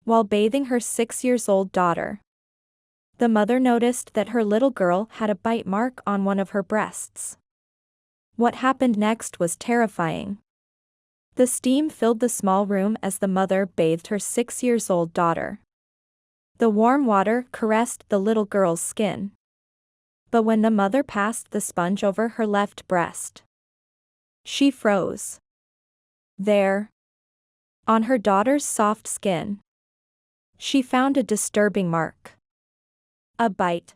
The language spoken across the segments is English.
while bathing her 6-year-old daughter. The mother noticed that her little girl had a bite mark on one of her breasts. What happened next was terrifying. The steam filled the small room as the mother bathed her 6-year-old daughter. The warm water caressed the little girl's skin. But when the mother passed the sponge over her left breast, she froze. There, on her daughter's soft skin, she found a disturbing mark. A bite.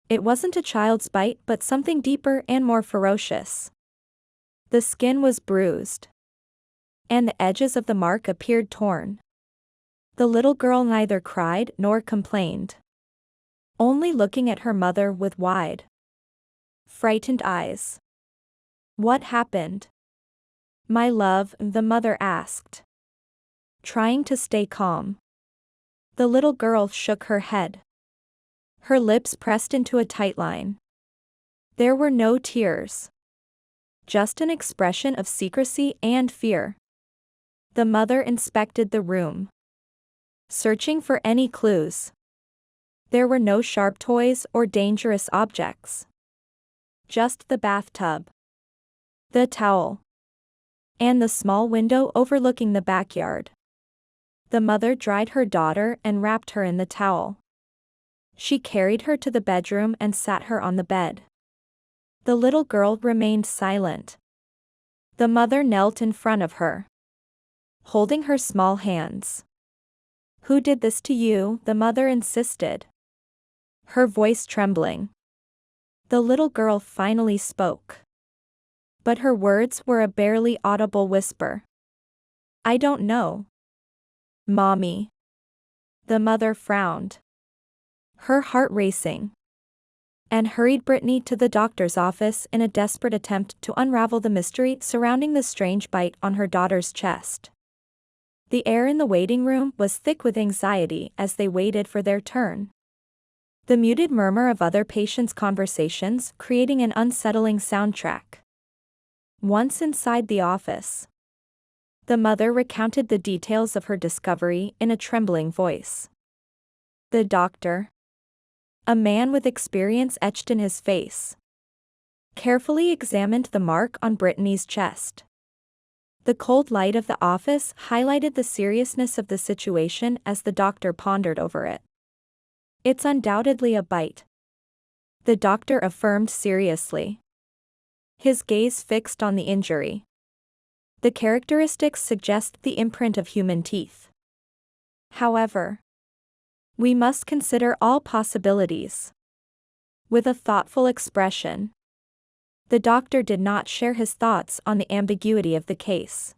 It wasn't a child's bite but something deeper and more ferocious. The skin was bruised, and the edges of the mark appeared torn. The little girl neither cried nor complained, only looking at her mother with wide, frightened eyes. "What happened, my love?" the mother asked, trying to stay calm. The little girl shook her head. Her lips pressed into a tight line. There were no tears, just an expression of secrecy and fear. The mother inspected the room, searching for any clues. There were no sharp toys or dangerous objects. Just the bathtub, the towel, and the small window overlooking the backyard. The mother dried her daughter and wrapped her in the towel. She carried her to the bedroom and sat her on the bed. The little girl remained silent. The mother knelt in front of her, holding her small hands. "Who did this to you?" the mother insisted, her voice trembling. The little girl finally spoke, but her words were a barely audible whisper. "I don't know, Mommy." The mother frowned, her heart racing, and hurried Brittany to the doctor's office in a desperate attempt to unravel the mystery surrounding the strange bite on her daughter's chest. The air in the waiting room was thick with anxiety as they waited for their turn. The muted murmur of other patients' conversations creating an unsettling soundtrack. Once inside the office, the mother recounted the details of her discovery in a trembling voice. The doctor, a man with experience etched in his face, carefully examined the mark on Brittany's chest. The cold light of the office highlighted the seriousness of the situation as the doctor pondered over it. "It's undoubtedly a bite," the doctor affirmed seriously, his gaze fixed on the injury. "The characteristics suggest the imprint of human teeth. However, we must consider all possibilities." With a thoughtful expression, the doctor did not share his thoughts on the ambiguity of the case.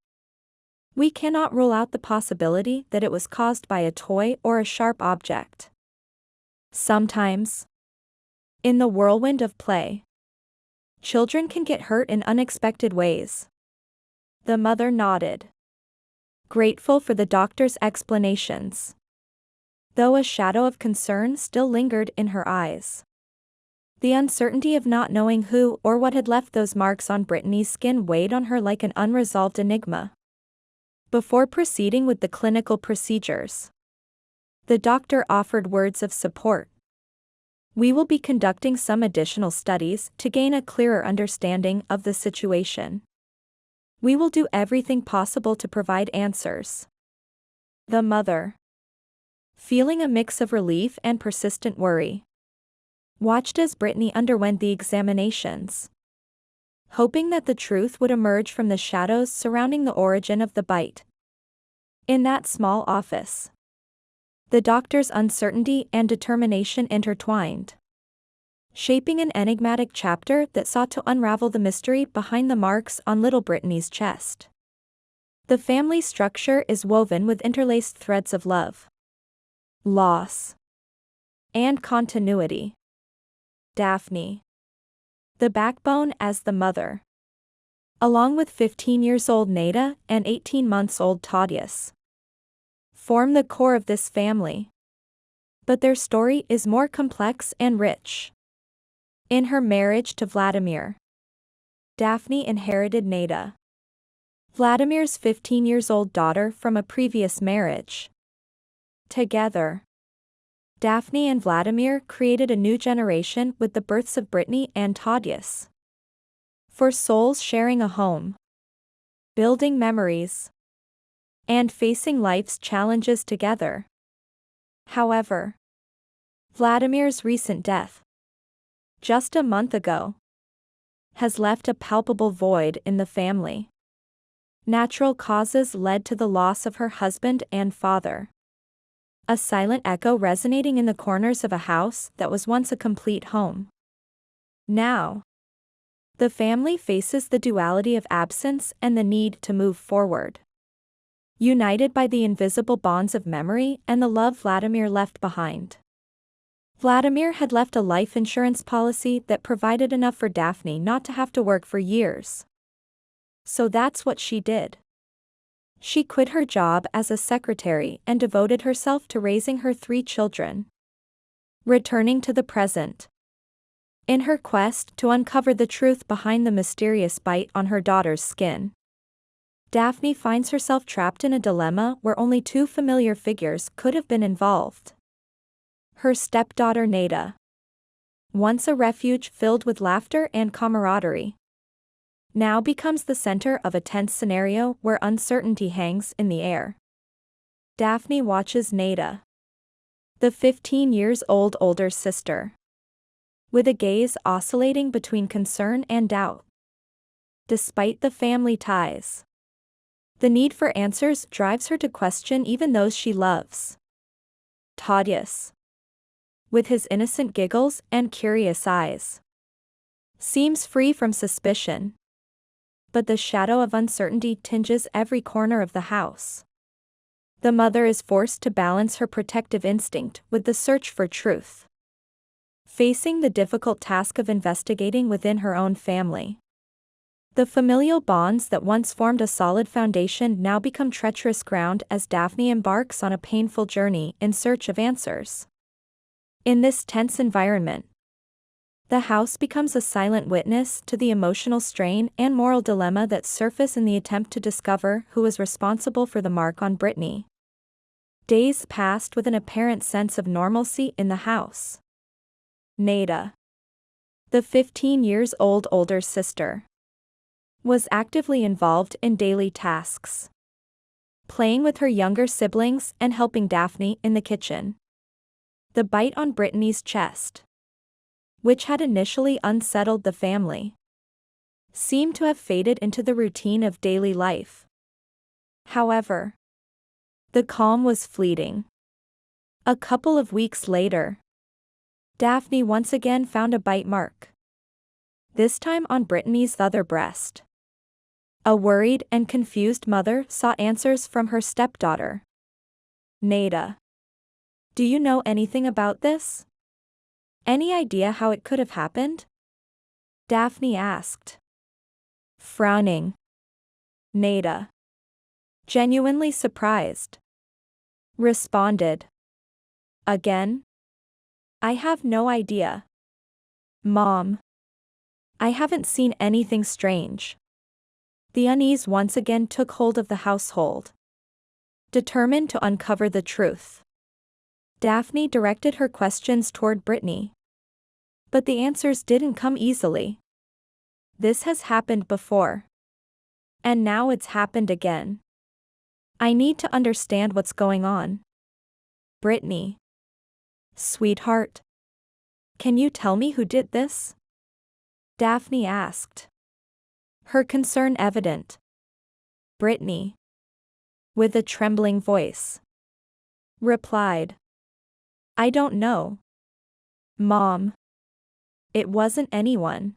"We cannot rule out the possibility that it was caused by a toy or a sharp object. Sometimes, in the whirlwind of play, children can get hurt in unexpected ways." The mother nodded, grateful for the doctor's explanations, though a shadow of concern still lingered in her eyes. The uncertainty of not knowing who or what had left those marks on Brittany's skin weighed on her like an unresolved enigma. Before proceeding with the clinical procedures, the doctor offered words of support. "We will be conducting some additional studies to gain a clearer understanding of the situation. We will do everything possible to provide answers." The mother, feeling a mix of relief and persistent worry, watched as Brittany underwent the examinations, hoping that the truth would emerge from the shadows surrounding the origin of the bite. In that small office, the doctor's uncertainty and determination intertwined, shaping an enigmatic chapter that sought to unravel the mystery behind the marks on little Brittany's chest. The family structure is woven with interlaced threads of love, loss, and continuity. Daphne, the backbone as the mother, along with 15-year-old Nada and 18-month-old Tadius, form the core of this family. But their story is more complex and rich. In her marriage to Vladimir, Daphne inherited Nada, Vladimir's 15-year-old daughter from a previous marriage. Together, Daphne and Vladimir created a new generation with the births of Brittany and Tadius. For souls sharing a home, building memories, and facing life's challenges together. However, Vladimir's recent death, just a month ago, has left a palpable void in the family. Natural causes led to the loss of her husband and father. A silent echo resonating in the corners of a house that was once a complete home. Now, the family faces the duality of absence and the need to move forward. United by the invisible bonds of memory and the love Vladimir left behind. Vladimir had left a life insurance policy that provided enough for Daphne not to have to work for years. So that's what she did. She quit her job as a secretary and devoted herself to raising her 3 children. Returning to the present. In her quest to uncover the truth behind the mysterious bite on her daughter's skin, Daphne finds herself trapped in a dilemma where only 2 familiar figures could have been involved. Her stepdaughter Nada, once a refuge filled with laughter and camaraderie, now becomes the center of a tense scenario where uncertainty hangs in the air. Daphne watches Nada, the 15-year-old older sister, with a gaze oscillating between concern and doubt. Despite the family ties, the need for answers drives her to question even those she loves. Tadius, with his innocent giggles and curious eyes, seems free from suspicion. But the shadow of uncertainty tinges every corner of the house. The mother is forced to balance her protective instinct with the search for truth, facing the difficult task of investigating within her own family. The familial bonds that once formed a solid foundation now become treacherous ground as Daphne embarks on a painful journey in search of answers. In this tense environment, the house becomes a silent witness to the emotional strain and moral dilemma that surface in the attempt to discover who is responsible for the mark on Brittany. Days passed with an apparent sense of normalcy in the house. Nada, the 15-year-old older sister, was actively involved in daily tasks, playing with her younger siblings and helping Daphne in the kitchen. The bite on Brittany's chest, which had initially unsettled the family, seemed to have faded into the routine of daily life. However, the calm was fleeting. A couple of weeks later, Daphne once again found a bite mark, this time on Brittany's other breast. A worried and confused mother sought answers from her stepdaughter. Nada, do you know anything about this? Any idea how it could have happened? Daphne asked. Frowning, Nada, genuinely surprised, responded. Again? I have no idea. Mom, I haven't seen anything strange. The unease once again took hold of the household. Determined to uncover the truth, Daphne directed her questions toward Brittany. But the answers didn't come easily. This has happened before. And now it's happened again. I need to understand what's going on. Brittany. Sweetheart. Can you tell me who did this? Daphne asked, her concern evident. Brittany, with a trembling voice, replied, I don't know. Mom. It wasn't anyone.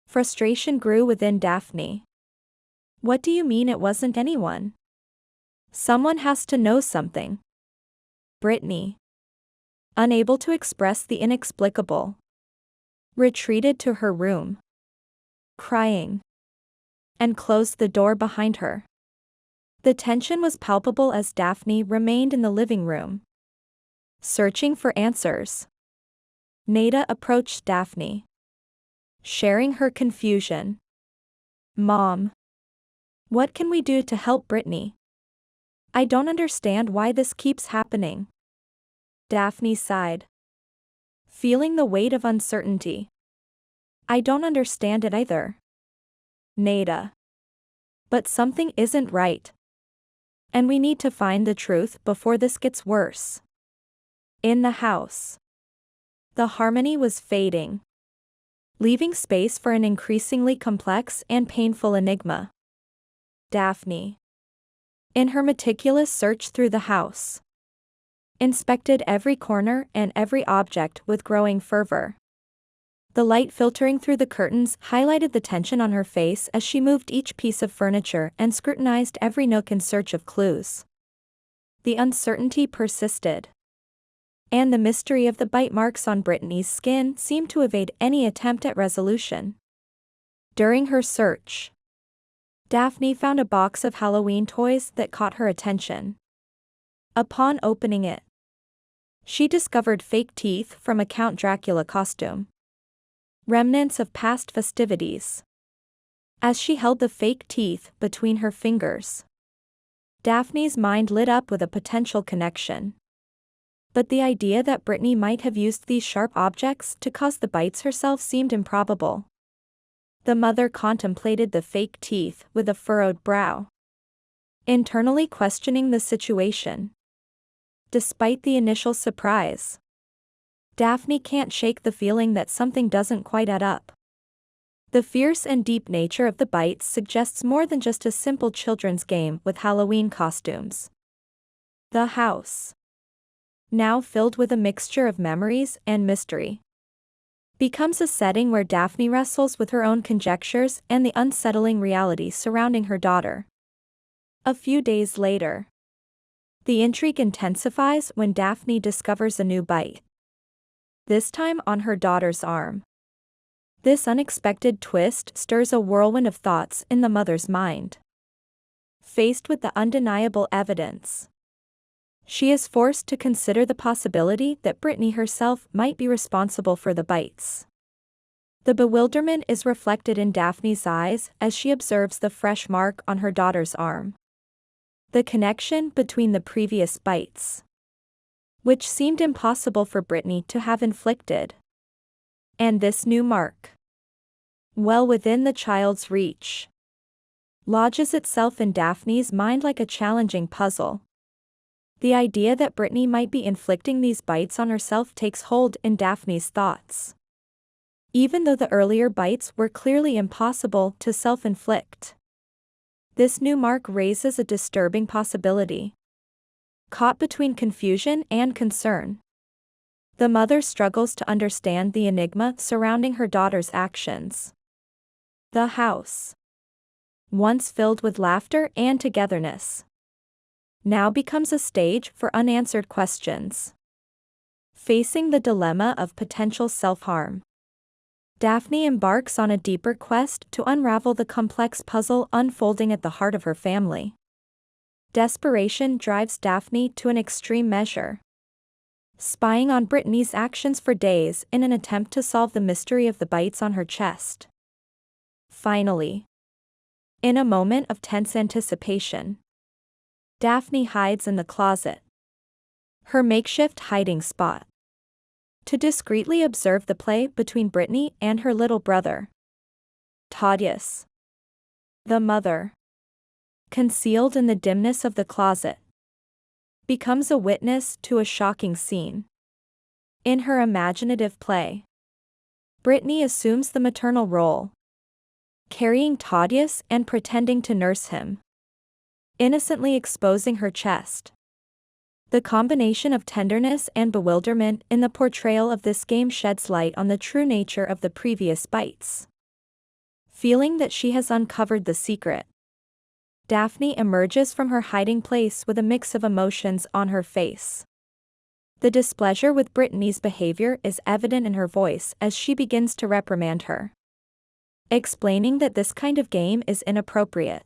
Frustration grew within Daphne. What do you mean it wasn't anyone? Someone has to know something. Brittany, unable to express the inexplicable, retreated to her room, crying, and closed the door behind her. The tension was palpable as Daphne remained in the living room, searching for answers. Nada approached Daphne, sharing her confusion. Mom, what can we do to help Brittany? I don't understand why this keeps happening. Daphne sighed, feeling the weight of uncertainty. I don't understand it either. Nada. But something isn't right. And we need to find the truth before this gets worse. In the house, the harmony was fading, leaving space for an increasingly complex and painful enigma. Daphne, in her meticulous search through the house, inspected every corner and every object with growing fervor. The light filtering through the curtains highlighted the tension on her face as she moved each piece of furniture and scrutinized every nook in search of clues. The uncertainty persisted, and the mystery of the bite marks on Brittany's skin seemed to evade any attempt at resolution. During her search, Daphne found a box of Halloween toys that caught her attention. Upon opening it, she discovered fake teeth from a Count Dracula costume, remnants of past festivities. As she held the fake teeth between her fingers, Daphne's mind lit up with a potential connection. But the idea that Brittany might have used these sharp objects to cause the bites herself seemed improbable. The mother contemplated the fake teeth with a furrowed brow, internally questioning the situation. Despite the initial surprise, Daphne can't shake the feeling that something doesn't quite add up. The fierce and deep nature of the bites suggests more than just a simple children's game with Halloween costumes. The house, now filled with a mixture of memories and mystery, becomes a setting where Daphne wrestles with her own conjectures and the unsettling reality surrounding her daughter. A few days later, the intrigue intensifies when Daphne discovers a new bite, this time on her daughter's arm. This unexpected twist stirs a whirlwind of thoughts in the mother's mind. Faced with the undeniable evidence, she is forced to consider the possibility that Brittany herself might be responsible for the bites. The bewilderment is reflected in Daphne's eyes as she observes the fresh mark on her daughter's arm. The connection between the previous bites, which seemed impossible for Brittany to have inflicted, and this new mark, well within the child's reach, lodges itself in Daphne's mind like a challenging puzzle. The idea that Brittany might be inflicting these bites on herself takes hold in Daphne's thoughts, even though the earlier bites were clearly impossible to self-inflict. This new mark raises a disturbing possibility. Caught between confusion and concern, the mother struggles to understand the enigma surrounding her daughter's actions. The house, once filled with laughter and togetherness, now becomes a stage for unanswered questions. Facing the dilemma of potential self-harm, Daphne embarks on a deeper quest to unravel the complex puzzle unfolding at the heart of her family. Desperation drives Daphne to an extreme measure, spying on Brittany's actions for days in an attempt to solve the mystery of the bites on her chest. Finally, in a moment of tense anticipation, Daphne hides in the closet, her makeshift hiding spot, to discreetly observe the play between Brittany and her little brother. Thaddeus, the mother, concealed in the dimness of the closet, becomes a witness to a shocking scene. In her imaginative play, Brittany assumes the maternal role, carrying Thaddeus and pretending to nurse him, innocently exposing her chest. The combination of tenderness and bewilderment in the portrayal of this game sheds light on the true nature of the previous bites. Feeling that she has uncovered the secret, Daphne emerges from her hiding place with a mix of emotions on her face. The displeasure with Brittany's behavior is evident in her voice as she begins to reprimand her, explaining that this kind of game is inappropriate.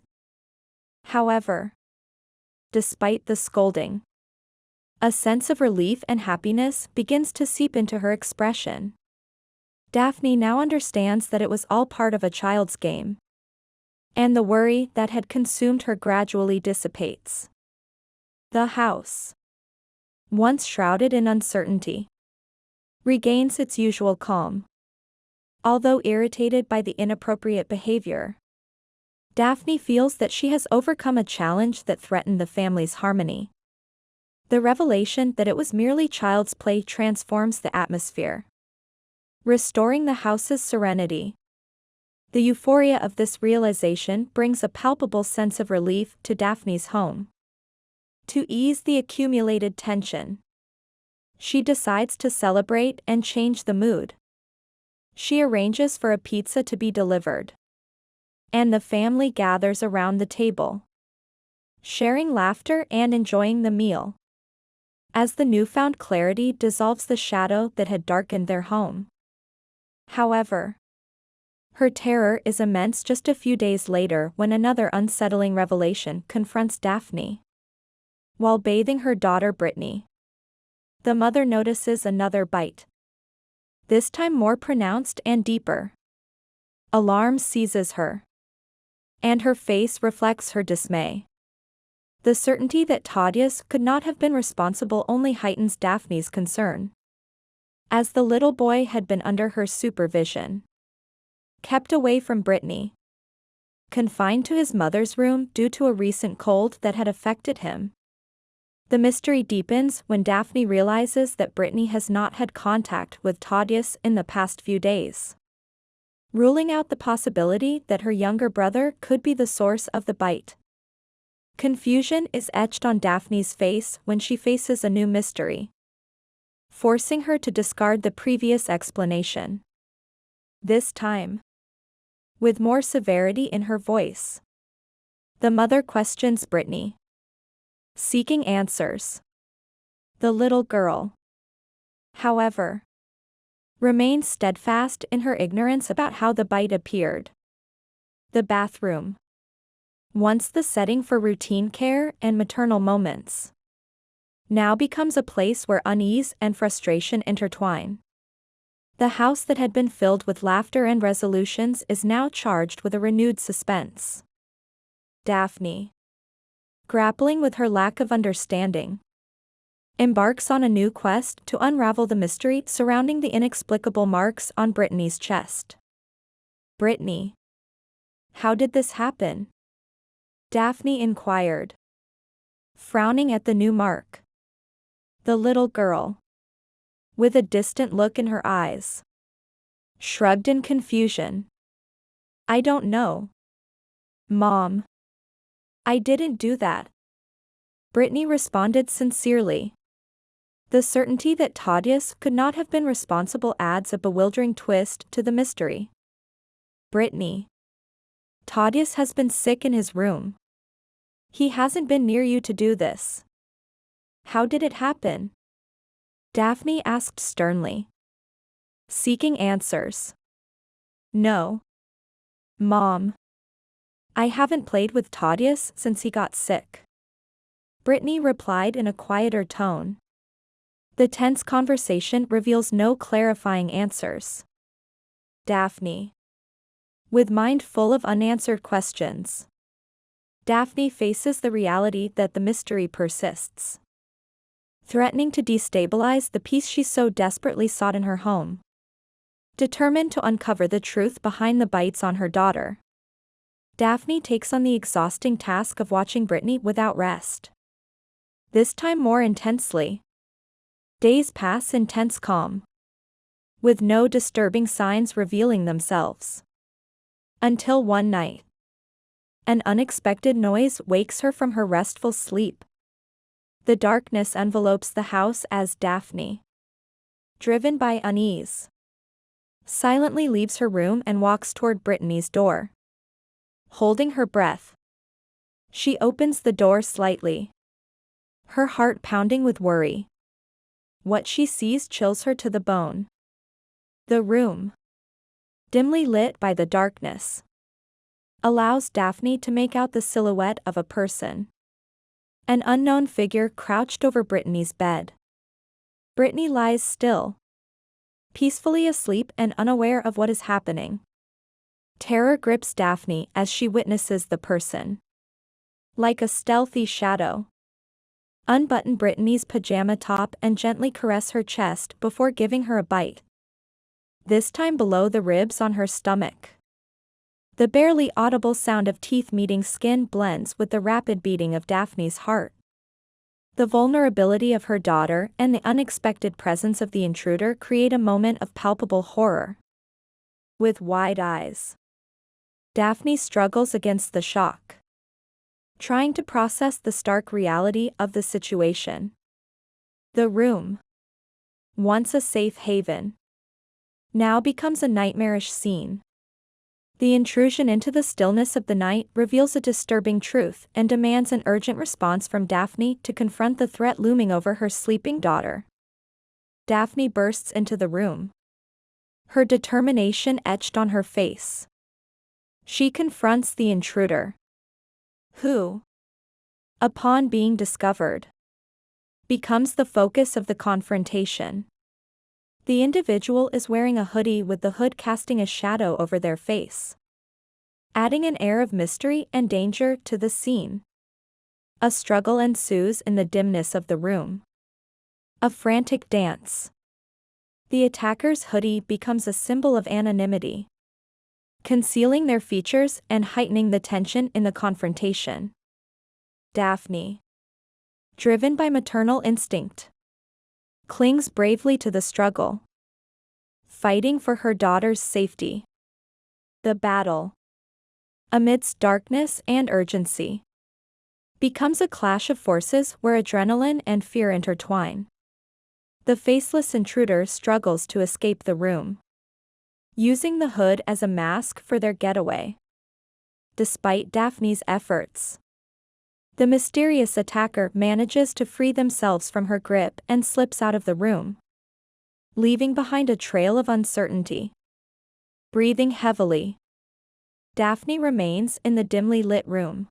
However, despite the scolding, a sense of relief and happiness begins to seep into her expression. Daphne now understands that it was all part of a child's game, and the worry that had consumed her gradually dissipates. The house, once shrouded in uncertainty, regains its usual calm. Although irritated by the inappropriate behavior, Daphne feels that she has overcome a challenge that threatened the family's harmony. The revelation that it was merely child's play transforms the atmosphere, restoring the house's serenity. The euphoria of this realization brings a palpable sense of relief to Daphne's home. To ease the accumulated tension, she decides to celebrate and change the mood. She arranges for a pizza to be delivered, and the family gathers around the table, sharing laughter and enjoying the meal. As the newfound clarity dissolves the shadow that had darkened their home. However, her terror is immense just a few days later when another unsettling revelation confronts Daphne. While bathing her daughter Brittany, the mother notices another bite. This time more pronounced and deeper. Alarm seizes her, and her face reflects her dismay. The certainty that Thaddeus could not have been responsible only heightens Daphne's concern. As the little boy had been under her supervision, kept away from Brittany, confined to his mother's room due to a recent cold that had affected him. The mystery deepens when Daphne realizes that Brittany has not had contact with Thaddeus in the past few days, ruling out the possibility that her younger brother could be the source of the bite. Confusion is etched on Daphne's face when she faces a new mystery, forcing her to discard the previous explanation. This time, with more severity in her voice, the mother questions Brittany, seeking answers. The little girl, however, remains steadfast in her ignorance about how the bite appeared. The bathroom, once the setting for routine care and maternal moments, now becomes a place where unease and frustration intertwine. The house that had been filled with laughter and resolutions is now charged with a renewed suspense. Daphne, grappling with her lack of understanding, embarks on a new quest to unravel the mystery surrounding the inexplicable marks on Brittany's chest. Brittany, how did this happen? Daphne inquired, frowning at the new mark. The little girl, with a distant look in her eyes, shrugged in confusion. I don't know, Mom. I didn't do that. Brittany responded sincerely. The certainty that Thaddeus could not have been responsible adds a bewildering twist to the mystery. Brittany, Thaddeus has been sick in his room. He hasn't been near you to do this. How did it happen? Daphne asked sternly, seeking answers. No, Mom. I haven't played with Thaddeus since he got sick. Brittany replied in a quieter tone. The tense conversation reveals no clarifying answers. Daphne, with mind full of unanswered questions. Daphne faces the reality that the mystery persists, threatening to destabilize the peace she so desperately sought in her home. Determined to uncover the truth behind the bites on her daughter, Daphne takes on the exhausting task of watching Brittany without rest. This time more intensely. Days pass in tense calm, with no disturbing signs revealing themselves. Until one night, an unexpected noise wakes her from her restful sleep. The darkness envelopes the house as Daphne, driven by unease, silently leaves her room and walks toward Brittany's door. Holding her breath, she opens the door slightly, her heart pounding with worry. What she sees chills her to the bone. The room, dimly lit by the darkness, allows Daphne to make out the silhouette of a person. An unknown figure crouched over Brittany's bed. Brittany lies still, peacefully asleep and unaware of what is happening. Terror grips Daphne as she witnesses the person, like a stealthy shadow, unbutton Brittany's pajama top and gently caress her chest before giving her a bite. This time below the ribs on her stomach. The barely audible sound of teeth meeting skin blends with the rapid beating of Daphne's heart. The vulnerability of her daughter and the unexpected presence of the intruder create a moment of palpable horror. With wide eyes, Daphne struggles against the shock, trying to process the stark reality of the situation. The room, once a safe haven, now becomes a nightmarish scene. The intrusion into the stillness of the night reveals a disturbing truth and demands an urgent response from Daphne to confront the threat looming over her sleeping daughter. Daphne bursts into the room, her determination etched on her face. She confronts the intruder, who, upon being discovered, becomes the focus of the confrontation. The individual is wearing a hoodie with the hood casting a shadow over their face, adding an air of mystery and danger to the scene. A struggle ensues in the dimness of the room. A frantic dance. The attacker's hoodie becomes a symbol of anonymity, concealing their features and heightening the tension in the confrontation. Daphne, driven by maternal instinct, clings bravely to the struggle, fighting for her daughter's safety. The battle, amidst darkness and urgency, becomes a clash of forces where adrenaline and fear intertwine. The faceless intruder struggles to escape the room, using the hood as a mask for their getaway. Despite Daphne's efforts, the mysterious attacker manages to free themselves from her grip and slips out of the room, leaving behind a trail of uncertainty. Breathing heavily, Daphne remains in the dimly lit room,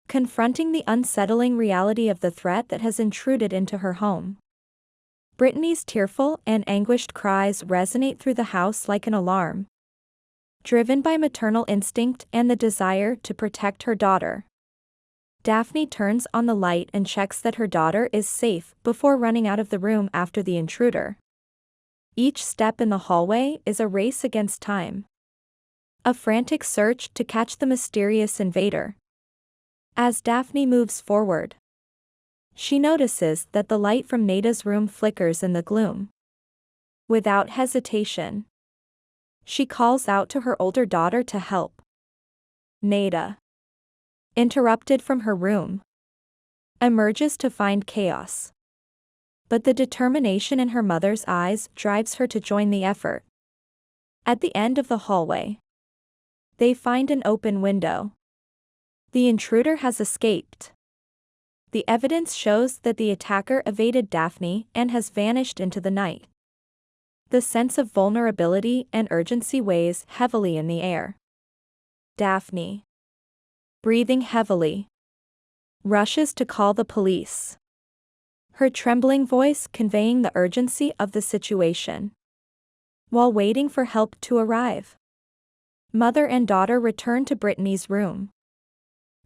confronting the unsettling reality of the threat that has intruded into her home. Brittany's tearful and anguished cries resonate through the house like an alarm. Driven by maternal instinct and the desire to protect her daughter, Daphne turns on the light and checks that her daughter is safe before running out of the room after the intruder. Each step in the hallway is a race against time, a frantic search to catch the mysterious invader. As Daphne moves forward, she notices that the light from Nada's room flickers in the gloom. Without hesitation, she calls out to her older daughter to help. Nada, interrupted from her room, emerges to find chaos. But the determination in her mother's eyes drives her to join the effort. At the end of the hallway, they find an open window. The intruder has escaped. The evidence shows that the attacker evaded Daphne and has vanished into the night. The sense of vulnerability and urgency weighs heavily in the air. Daphne, breathing heavily, rushes to call the police, her trembling voice conveying the urgency of the situation. While waiting for help to arrive, mother and daughter return to Brittany's room,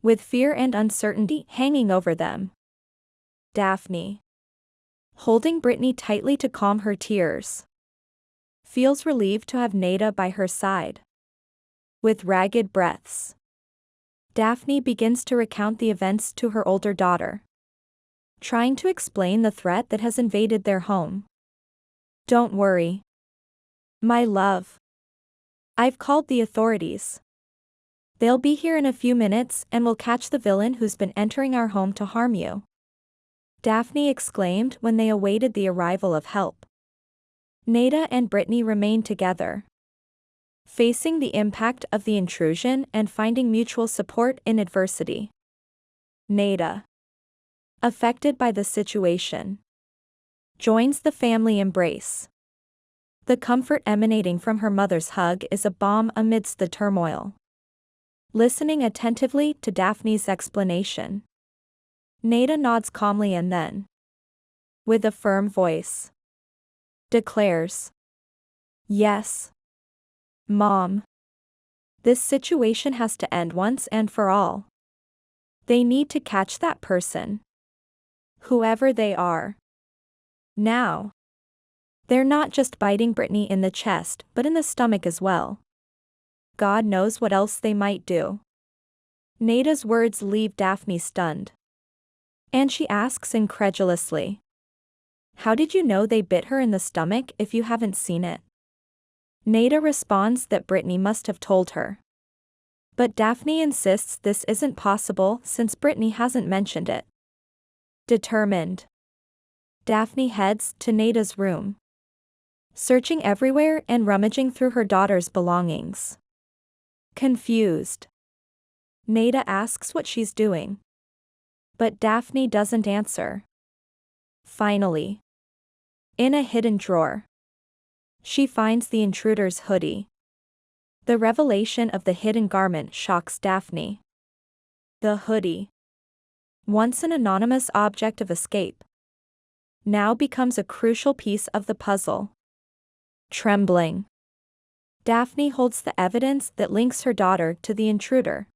with fear and uncertainty hanging over them. Daphne, holding Brittany tightly to calm her tears, feels relieved to have Nada by her side. With ragged breaths, Daphne begins to recount the events to her older daughter, trying to explain the threat that has invaded their home. Don't worry, my love. I've called the authorities. They'll be here in a few minutes and will catch the villain who's been entering our home to harm you, Daphne exclaimed when they awaited the arrival of help. Nada and Brittany remained together, facing the impact of the intrusion and finding mutual support in adversity. Nada, affected by the situation, joins the family embrace. The comfort emanating from her mother's hug is a balm amidst the turmoil. Listening attentively to Daphne's explanation, Nada nods calmly and then, with a firm voice, declares, "Yes, Mom. This situation has to end once and for all. They need to catch that person whoever they are. Now, they're not just biting Brittany in the chest but in the stomach as well. God knows what else they might do. Nada's words leave Daphne stunned. And she asks incredulously, "How did you know they bit her in the stomach if you haven't seen it?" Nada responds that Brittany must have told her. But Daphne insists this isn't possible since Brittany hasn't mentioned it. Determined, Daphne heads to Nada's room, searching everywhere and rummaging through her daughter's belongings. Confused, Nada asks what she's doing. But Daphne doesn't answer. Finally, in a hidden drawer, she finds the intruder's hoodie. The revelation of the hidden garment shocks Daphne. The hoodie, once an anonymous object of escape, now becomes a crucial piece of the puzzle. Trembling, Daphne holds the evidence that links her daughter to the intruder.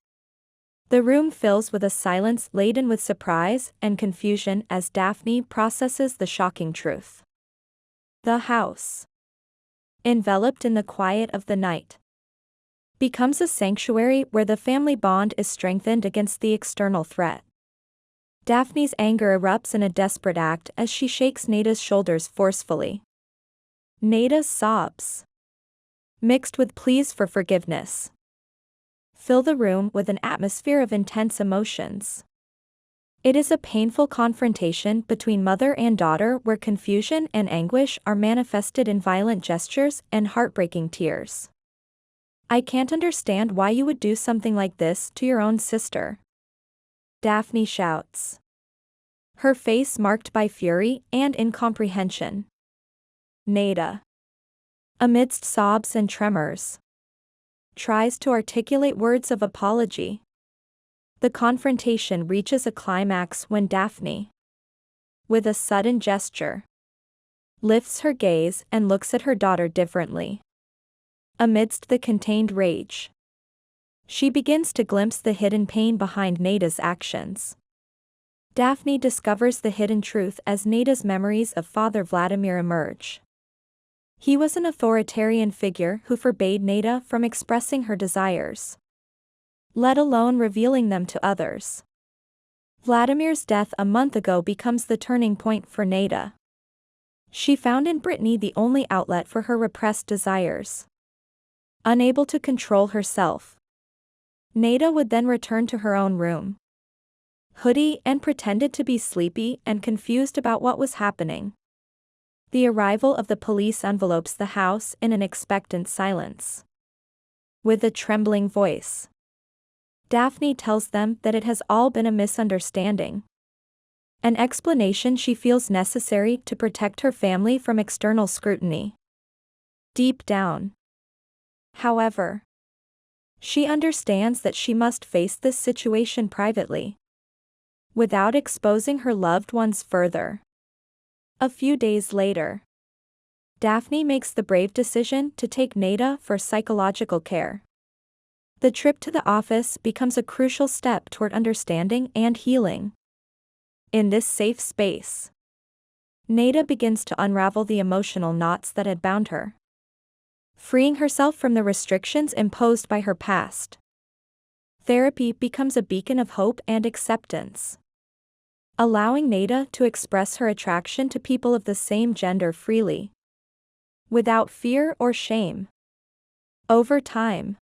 The room fills with a silence laden with surprise and confusion as Daphne processes the shocking truth. The house, enveloped in the quiet of the night, becomes a sanctuary where the family bond is strengthened against the external threat. Daphne's anger erupts in a desperate act as she shakes Nada's shoulders forcefully. Nada's sobs, mixed with pleas for forgiveness, fill the room with an atmosphere of intense emotions. It is a painful confrontation between mother and daughter where confusion and anguish are manifested in violent gestures and heartbreaking tears. "I can't understand why you would do something like this to your own sister," Daphne shouts, her face marked by fury and incomprehension. Nada, amidst sobs and tremors, tries to articulate words of apology. The confrontation reaches a climax when Daphne, with a sudden gesture, lifts her gaze and looks at her daughter differently. Amidst the contained rage, she begins to glimpse the hidden pain behind Nada's actions. Daphne discovers the hidden truth as Nada's memories of Father Vladimir emerge. He was an authoritarian figure who forbade Nada from expressing her desires, let alone revealing them to others. Vladimir's death a month ago becomes the turning point for Nada. She found in Brittany the only outlet for her repressed desires. Unable to control herself, Nada would then return to her own room, hoodie, and pretended to be sleepy and confused about what was happening. The arrival of the police envelopes the house in an expectant silence. With a trembling voice, Daphne tells them that it has all been a misunderstanding, an explanation she feels necessary to protect her family from external scrutiny. Deep down, however, she understands that she must face this situation privately, without exposing her loved ones further. A few days later, Daphne makes the brave decision to take Nada for psychological care. The trip to the office becomes a crucial step toward understanding and healing. In this safe space, Nada begins to unravel the emotional knots that had bound her, freeing herself from the restrictions imposed by her past. Therapy becomes a beacon of hope and acceptance, allowing Nada to express her attraction to people of the same gender freely, without fear or shame. Over time,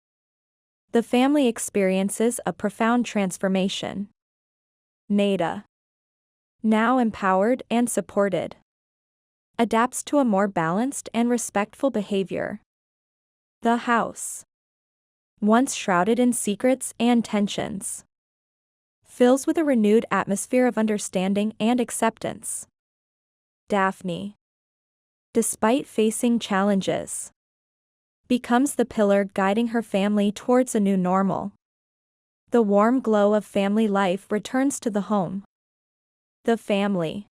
the family experiences a profound transformation. Nada, now empowered and supported, adapts to a more balanced and respectful behavior. The house, once shrouded in secrets and tensions, fills with a renewed atmosphere of understanding and acceptance. Daphne, despite facing challenges, becomes the pillar guiding her family towards a new normal. The warm glow of family life returns to the home. The family,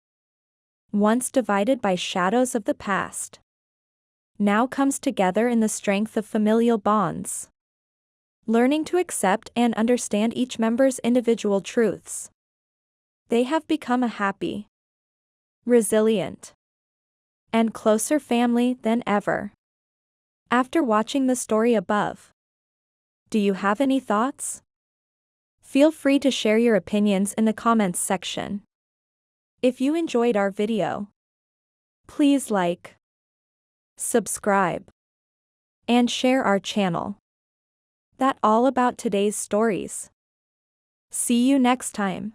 once divided by shadows of the past, now comes together in the strength of familial bonds, learning to accept and understand each member's individual truths. They have become a happy, resilient, and closer family than ever. After watching the story above, do you have any thoughts? Feel free to share your opinions in the comments section. If you enjoyed our video, please like, subscribe, and share our channel. That's all about today's stories. See you next time.